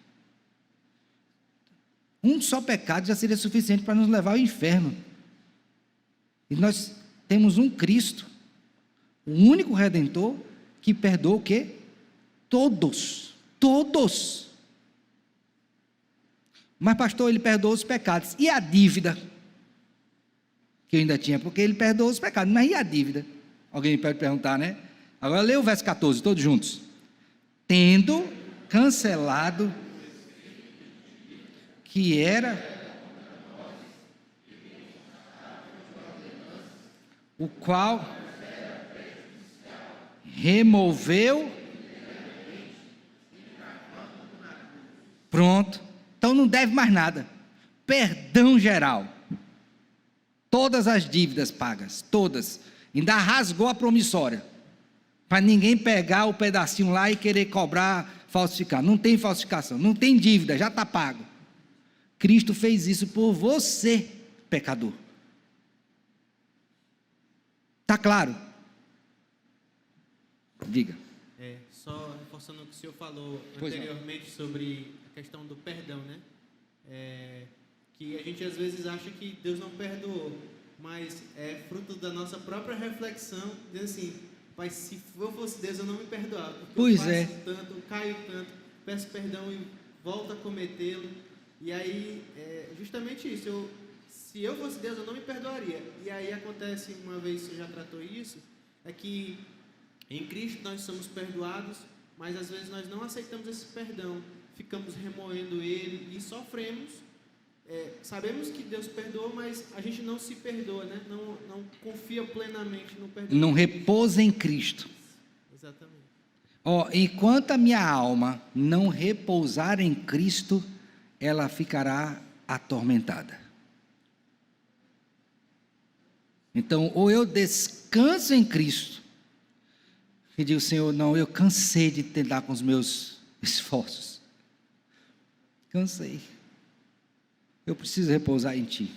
Um só pecado já seria suficiente para nos levar ao inferno. E nós temos um Cristo, o único Redentor, que perdoa o quê? Todos. Todos. Mas, pastor, ele perdoou os pecados. E a dívida? Que eu ainda tinha, porque ele perdoou os pecados. Mas e a dívida? Alguém pode perguntar, né? Agora lê o verso 14, todos juntos. Tendo cancelado que era o qual removeu. Pronto. Então não deve mais nada. Perdão geral. Todas as dívidas pagas, todas. Ainda rasgou a promissória. Para ninguém pegar o pedacinho lá e querer cobrar, falsificar. Não tem falsificação, não tem dívida, já está pago. Cristo fez isso por você, pecador. Está claro? Diga. Só reforçando o que o senhor falou Pois anteriormente sobre a questão do perdão, né? Que a gente às vezes acha que Deus não perdoou, mas é fruto da nossa própria reflexão, dizendo assim, pai, se eu fosse Deus eu não me perdoava, porque Pois eu faço tanto, eu caio tanto, peço perdão e volto a cometê-lo, e aí justamente isso, se eu fosse Deus eu não me perdoaria, e aí acontece, uma vez você já tratou isso, é que em Cristo nós somos perdoados, mas às vezes nós não aceitamos esse perdão, ficamos remoendo ele e sofremos. Sabemos que Deus perdoa, mas a gente não se perdoa, né? Não confia plenamente no perdão. Não repousa em Cristo. Exatamente. Enquanto a minha alma não repousar em Cristo, ela ficará atormentada. Então, ou eu descanso em Cristo, e digo, Senhor, não, eu cansei de tentar com os meus esforços. Cansei. Eu preciso repousar em Ti.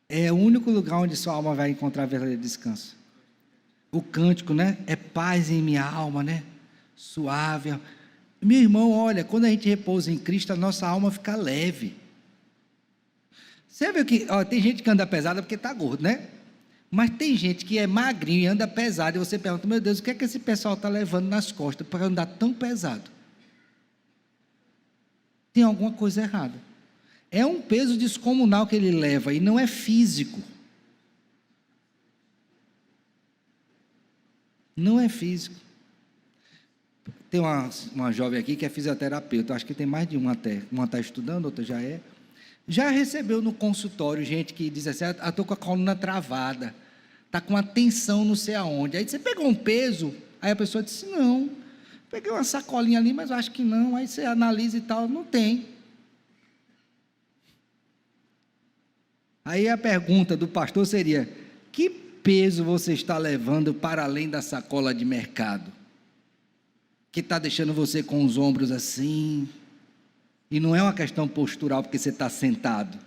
É o único lugar onde sua alma vai encontrar verdadeiro descanso. O cântico, né? É paz em minha alma, né? Suave. Meu irmão, olha, quando a gente repousa em Cristo, a nossa alma fica leve. Você viu que tem gente que anda pesada porque está gordo, né? Mas tem gente que é magrinho e anda pesado, e você pergunta, meu Deus, o que é que esse pessoal está levando nas costas para andar tão pesado? Tem alguma coisa errada. É um peso descomunal que ele leva, e não é físico. Não é físico. Tem uma jovem aqui que é fisioterapeuta, acho que tem mais de uma até. Uma está estudando, outra já é. Já recebeu no consultório gente que diz assim, estou com a coluna travada, está com uma tensão não sei aonde. Aí você pegou um peso, aí a pessoa disse, não, peguei uma sacolinha ali, mas acho que não. Aí você analisa e tal, não tem. Aí a pergunta do pastor seria, que peso você está levando para além da sacola de mercado? que está deixando você com os ombros assim, e não é uma questão postural porque você está sentado.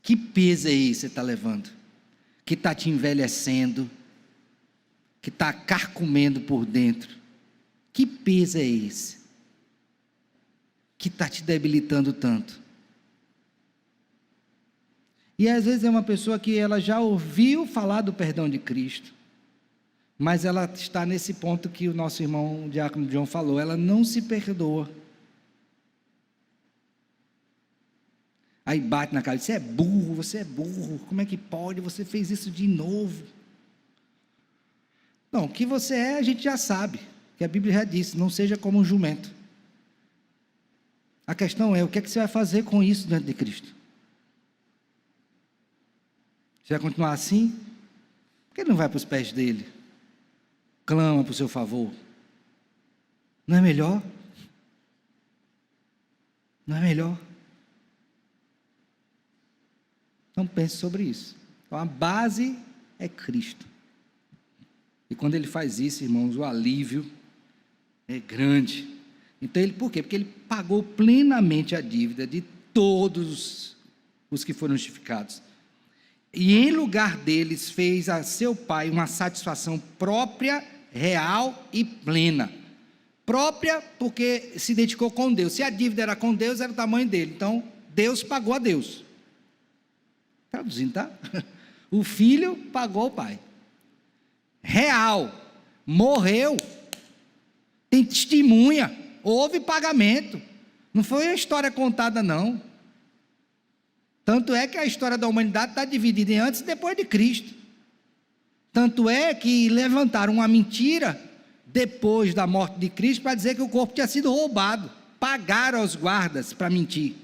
Que peso é esse que você está levando? Que está te envelhecendo, que está carcomendo por dentro. Que peso é esse? Que está te debilitando tanto? E às vezes é uma pessoa que ela já ouviu falar do perdão de Cristo, mas ela está nesse ponto que o nosso irmão o diácono João falou, ela não se perdoa. Aí bate na cara, você é burro, como é que pode, você fez isso de novo. Não, o que você é a gente já sabe, que a Bíblia já disse, não seja como um jumento. A questão é, o que é que você vai fazer com isso diante de Cristo? Você vai continuar assim? Por que não vai para os pés dele? Clama por seu favor. Não é melhor? Não é melhor? Então pense sobre isso. Então a base é Cristo. E quando ele faz isso, irmãos, o alívio é grande. Então por quê? Porque ele pagou plenamente a dívida de todos os que foram justificados. E em lugar deles fez a seu Pai uma satisfação própria, real e plena. Própria porque se dedicou com Deus. Se a dívida era com Deus, era o tamanho dele. Então Deus pagou a Deus. Traduzindo, tá? O filho pagou o pai. Real. Morreu. Tem testemunha. Houve pagamento. Não foi uma história contada, não. Tanto é que a história da humanidade está dividida em antes e depois de Cristo. Tanto é que levantaram uma mentira depois da morte de Cristo para dizer que o corpo tinha sido roubado. Pagaram aos guardas para mentir.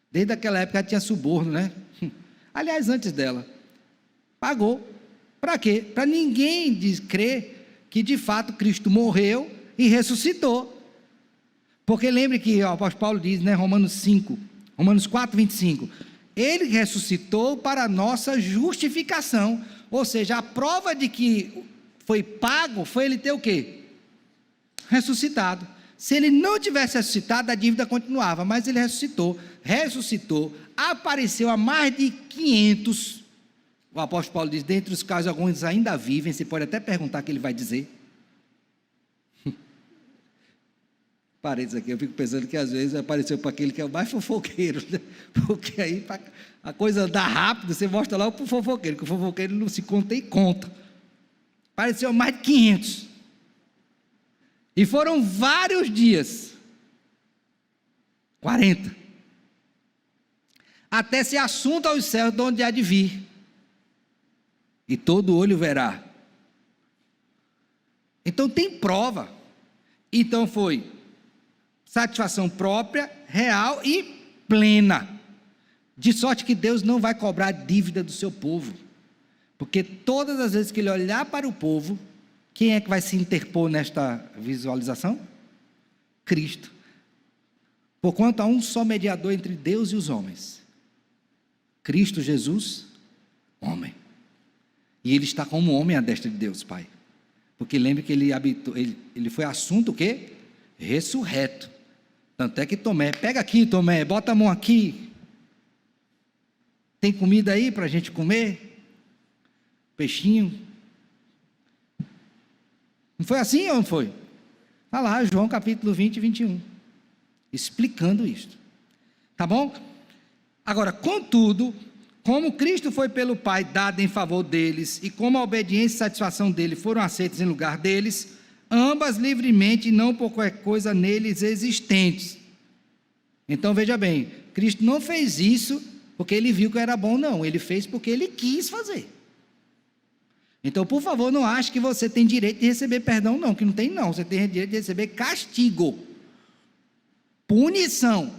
Desde aquela época tinha suborno, né? Aliás, antes dela. Pagou. Para quê? Para ninguém crer que de fato Cristo morreu e ressuscitou. Porque lembre que o apóstolo Paulo diz, né, Romanos 4, 25, ele ressuscitou para a nossa justificação, ou seja, a prova de que foi pago, foi ele ter o quê? Ressuscitado. Se ele não tivesse ressuscitado, a dívida continuava, mas ele ressuscitou, apareceu a mais de 500, o apóstolo Paulo diz, dentre os casos alguns ainda vivem, você pode até perguntar o que ele vai dizer. Parênteses aqui, eu fico pensando que às vezes apareceu para aquele que é o mais fofoqueiro, né? Porque aí a coisa andar rápido, você mostra lá para o fofoqueiro, que o fofoqueiro não se conta e conta. Apareceu mais de 500. E foram vários dias, 40, até ser assunto aos céus de onde há de vir, e todo olho verá. Então tem prova. Então foi satisfação própria, real e plena, de sorte que Deus não vai cobrar a dívida do seu povo, porque todas as vezes que ele olhar para o povo, quem é que vai se interpor nesta visualização? Cristo. Porquanto há um só mediador entre Deus e os homens, Cristo Jesus, homem. E ele está como homem à destra de Deus, Pai. Porque lembre que ele foi assunto o quê? Ressurreto. Tanto é que Tomé, pega aqui Tomé, bota a mão aqui. Tem comida aí para a gente comer? Peixinho. Não foi assim ou não foi? Está lá, João capítulo 20 e 21. Explicando isto. Tá bom? Agora, contudo, como Cristo foi pelo Pai dado em favor deles, e como a obediência e satisfação dele foram aceitas em lugar deles, ambas livremente e não por qualquer coisa neles existentes. Então veja bem, Cristo não fez isso porque ele viu que era bom, não, ele fez porque ele quis fazer. Então por favor não ache que você tem direito de receber perdão, não, que não tem não, você tem direito de receber castigo, punição.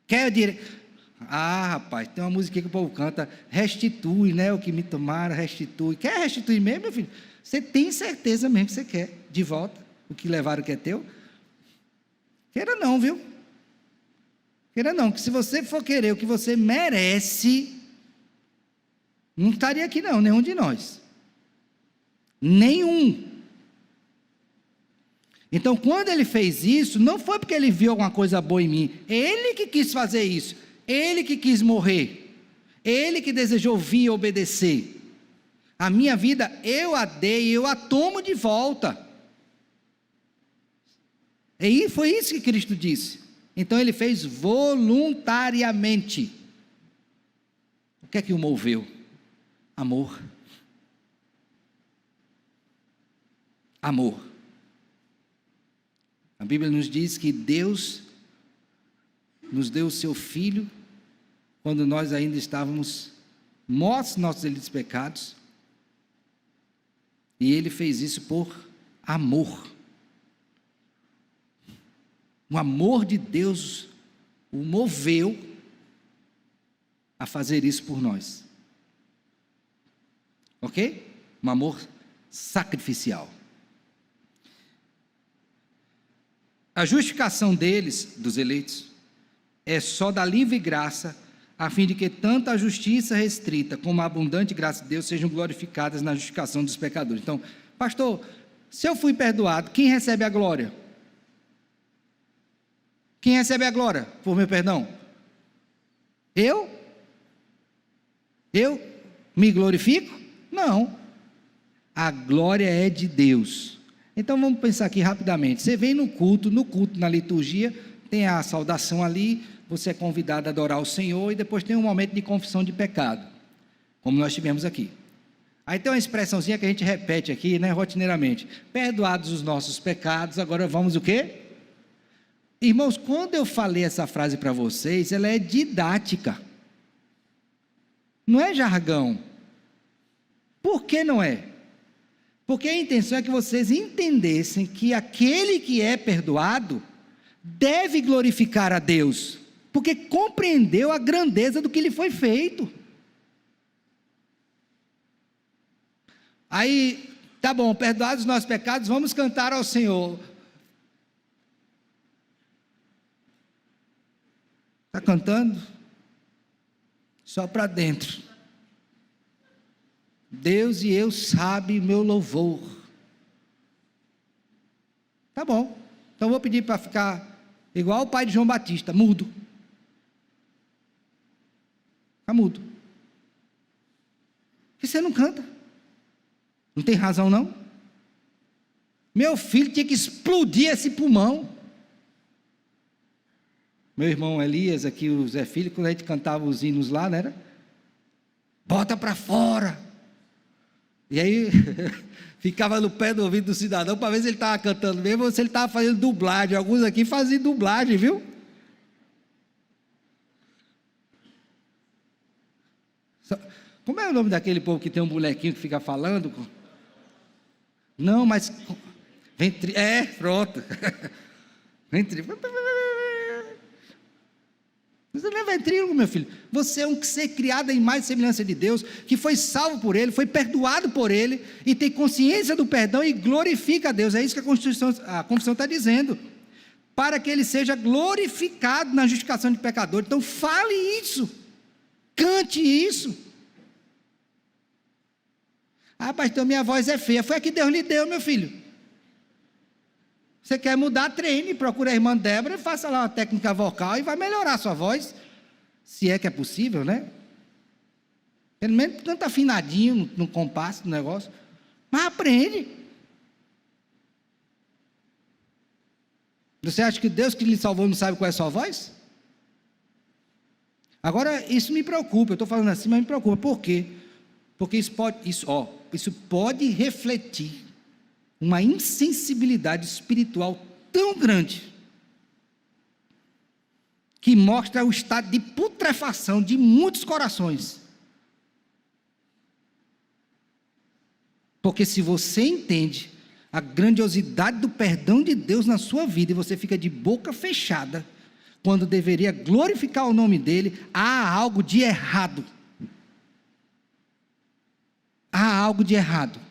Quer direito? Ah, rapaz, tem uma musiquinha que o povo canta, restitui, né, o que me tomaram, restitui. Quer restituir mesmo, meu filho? Você tem certeza mesmo que você quer de volta o que levaram que é teu? Queira não, viu? Queira não, que se você for querer o que você merece, não estaria aqui não, nenhum de nós. Nenhum. Então, quando ele fez isso, não foi porque ele viu alguma coisa boa em mim, ele que quis fazer isso, ele que quis morrer, ele que desejou vir e obedecer. A minha vida, eu a dei, eu a tomo de volta. E foi isso que Cristo disse. Então, ele fez voluntariamente. O que é que o moveu? Amor. Amor. A Bíblia nos diz que Deus nos deu o seu Filho quando nós ainda estávamos mortos nos nossos delitos e pecados, e Ele fez isso por amor. O amor de Deus o moveu a fazer isso por nós. Ok? Um amor sacrificial. A justificação deles, dos eleitos, é só da livre graça, a fim de que tanto a justiça restrita como a abundante graça de Deus sejam glorificadas na justificação dos pecadores. Então, pastor, se eu fui perdoado, quem recebe a glória? Quem recebe a glória por meu perdão? Eu? Eu me glorifico? Não. A glória é de Deus. Então vamos pensar aqui rapidamente. Você vem no culto, na liturgia, tem a saudação ali, você é convidado a adorar o Senhor, e depois tem um momento de confissão de pecado, como nós tivemos aqui. Aí tem uma expressãozinha que a gente repete aqui, né, rotineiramente: perdoados os nossos pecados, agora vamos o quê? Irmãos, quando eu falei essa frase para vocês, ela é didática, não é jargão. Por que não é? Porque a intenção é que vocês entendessem que aquele que é perdoado deve glorificar a Deus, porque compreendeu a grandeza do que lhe foi feito. Aí, tá bom, perdoados os nossos pecados, vamos cantar ao Senhor. Está cantando? Só para dentro. Deus e eu sabe meu louvor. Tá bom, então vou pedir para ficar igual o pai de João Batista, mudo. Fica mudo. Porque você não canta. Não tem razão não? Meu filho tinha que explodir esse pulmão. Meu irmão Elias, aqui o Zé Filho, quando a gente cantava os hinos lá, né? Bota para fora. E aí, ficava no pé do ouvido do cidadão, para ver se ele estava cantando mesmo, ou se ele estava fazendo dublagem. Alguns aqui faziam dublagem, viu? Como é o nome daquele povo que tem um bonequinho que fica falando? Não, mas... pronto. Você não é ventríloco, meu filho. Você é um ser criado em imagem e semelhança de Deus, que foi salvo por Ele, foi perdoado por Ele, e tem consciência do perdão e glorifica a Deus. É isso que a confissão está dizendo. Para que Ele seja glorificado na justificação de pecadores. Então fale isso. Cante isso. Ah, pastor, minha voz é feia. Foi a que Deus lhe deu, meu filho. Você quer mudar, treine, procure a irmã Débora, faça lá uma técnica vocal e vai melhorar a sua voz, se é que é possível, né? Pelo menos canta afinadinho no compasso do negócio, mas aprende. Você acha que Deus que lhe salvou não sabe qual é a sua voz? Agora, isso me preocupa, eu estou falando assim, mas me preocupa. Por quê? Porque isso pode refletir uma insensibilidade espiritual tão grande, que mostra o estado de putrefação de muitos corações. Porque se você entende a grandiosidade do perdão de Deus na sua vida, e você fica de boca fechada, quando deveria glorificar o nome dEle, há algo de errado. Há algo de errado.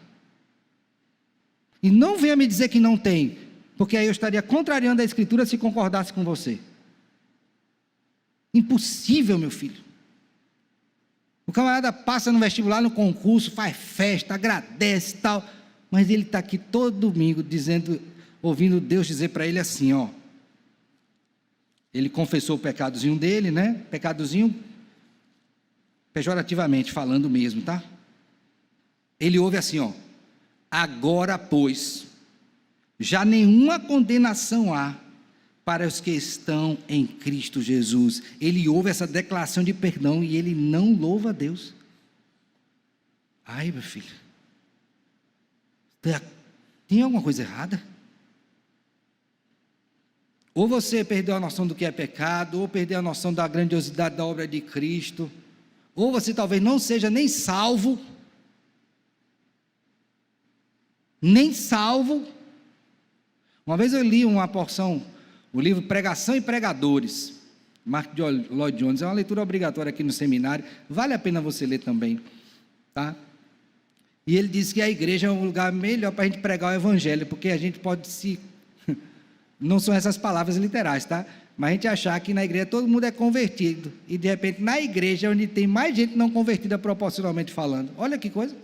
E não venha me dizer que não tem, porque aí eu estaria contrariando a Escritura se concordasse com você. Impossível, meu filho. O camarada passa no vestibular, no concurso, faz festa, agradece e tal, mas ele está aqui todo domingo dizendo ouvindo Deus dizer para ele assim, ó. Ele confessou o pecadozinho dele, né? Pecadozinho, pejorativamente falando mesmo, tá? Ele ouve assim, ó. Agora, pois, já nenhuma condenação há para os que estão em Cristo Jesus. Ele ouve essa declaração de perdão e ele não louva a Deus. Ai, meu filho, tem alguma coisa errada? Ou você perdeu a noção do que é pecado, ou perdeu a noção da grandiosidade da obra de Cristo, ou você talvez não seja nem salvo, Uma vez eu li uma porção, o livro Pregação e Pregadores, Mark Lloyd Jones, é uma leitura obrigatória aqui no seminário, vale a pena você ler também, tá? E ele diz que a igreja é um lugar melhor para a gente pregar o evangelho, porque a gente pode não são essas palavras literais, tá? Mas a gente achar que na igreja todo mundo é convertido, e de repente na igreja é onde tem mais gente não convertida proporcionalmente falando, olha que coisa.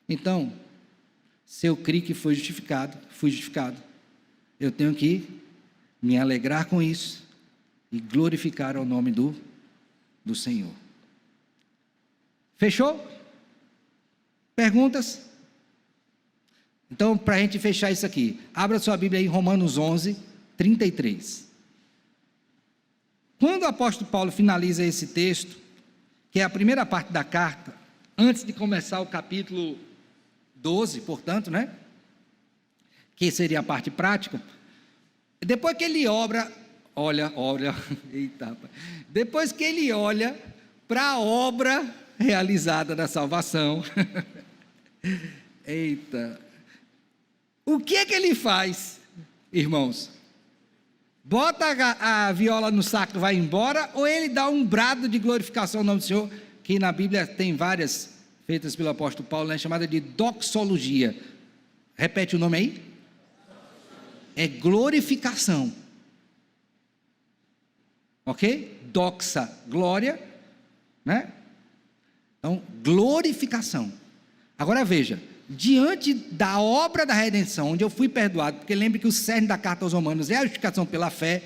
Então, se eu criei que fui justificado, eu tenho que me alegrar com isso e glorificar o nome do Senhor. Fechou? Perguntas? Então, para a gente fechar isso aqui, abra sua Bíblia aí em Romanos 11, 33. Quando o apóstolo Paulo finaliza esse texto, que é a primeira parte da carta, antes de começar o capítulo 12, portanto, né? Que seria a parte prática. Depois que ele depois que ele olha para a obra realizada da salvação, o que é que ele faz, irmãos? Bota a viola no saco e vai embora, ou ele dá um brado de glorificação ao nome do Senhor, que na Bíblia tem várias feitas pelo apóstolo Paulo, né, chamada de doxologia. Repete o nome aí. É glorificação. Ok? Doxa, glória, né? Então, glorificação. Agora veja, diante da obra da redenção, onde eu fui perdoado, porque lembre que o cerne da carta aos Romanos é a justificação pela fé,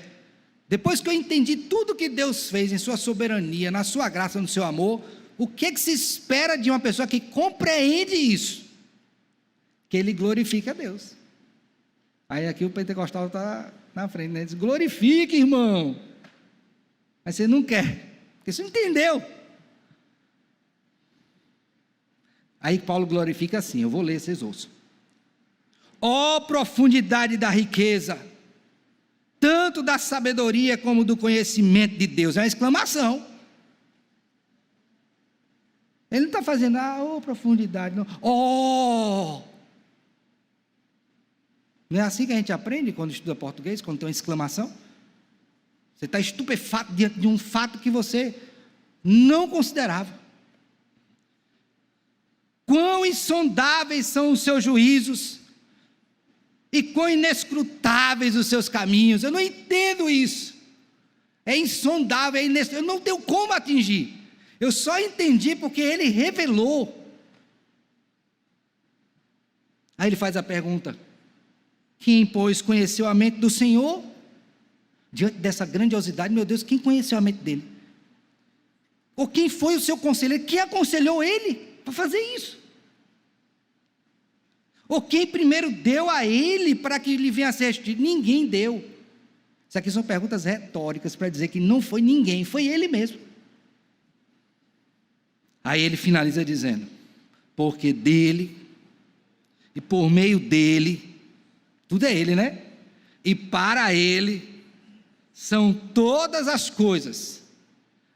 depois que eu entendi tudo que Deus fez em sua soberania, na sua graça, no seu amor, o que se espera de uma pessoa que compreende isso? Que ele glorifique a Deus. Aí aqui o pentecostal está na frente, né? Diz, glorifique, irmão. Mas você não quer, porque você não entendeu. Aí Paulo glorifica assim, eu vou ler, vocês ouçam. Ó profundidade da riqueza, tanto da sabedoria como do conhecimento de Deus. É uma exclamação. Ele não está fazendo, profundidade, não. Não é assim que a gente aprende quando estuda português, quando tem uma exclamação? Você está estupefato diante de um fato que você não considerava. Quão insondáveis são os seus juízos, e quão inescrutáveis os seus caminhos. Eu não entendo isso. É insondável, eu não tenho como atingir. Eu só entendi porque ele revelou. Aí ele faz a pergunta: quem, pois, conheceu a mente do Senhor? Diante dessa grandiosidade, meu Deus, quem conheceu a mente dele? Ou quem foi o seu conselheiro? Quem aconselhou ele para fazer isso? Ou quem primeiro deu a ele para que ele venha a ser restituído? Ninguém deu. Isso aqui são perguntas retóricas para dizer que não foi ninguém, foi ele mesmo. Aí ele finaliza dizendo: porque dele, e por meio dele, tudo é ele, né? E para ele, são todas as coisas.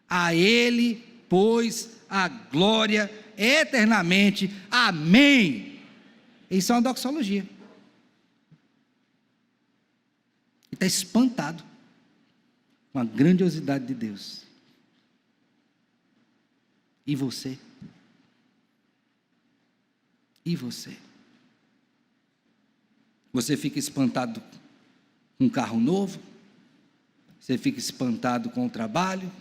A ele, pois, a glória eternamente. Amém. Isso é uma doxologia. Ele está espantado com a grandiosidade de Deus. E você? E você? Você fica espantado com um carro novo? Você fica espantado com o trabalho?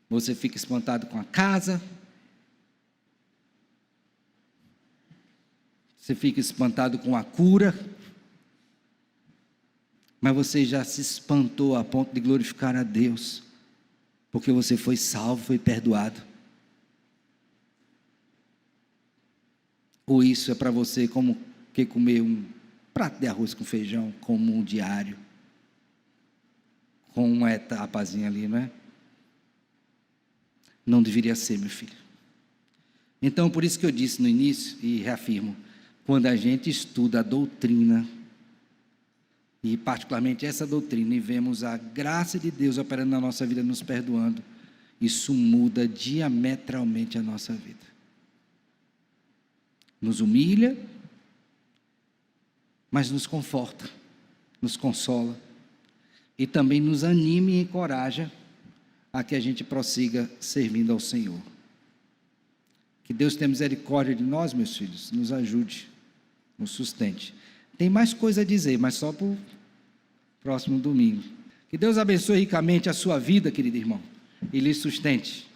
Você fica espantado com a casa? Você fica espantado com a cura, mas você já se espantou a ponto de glorificar a Deus, porque você foi salvo, foi perdoado. Ou isso é para você como que comer um prato de arroz com feijão, como um diário, com uma etapazinha ali, não é? Não deveria ser, meu filho. Então, por isso que eu disse no início, e reafirmo, quando a gente estuda a doutrina, e particularmente essa doutrina, e vemos a graça de Deus operando na nossa vida, nos perdoando, isso muda diametralmente a nossa vida. Nos humilha, mas nos conforta, nos consola, e também nos anima e encoraja a que a gente prossiga servindo ao Senhor. Que Deus tenha misericórdia de nós, meus filhos, nos ajude, nos sustente. Tem mais coisa a dizer, mas só para o próximo domingo. Que Deus abençoe ricamente a sua vida, querido irmão, e lhe sustente.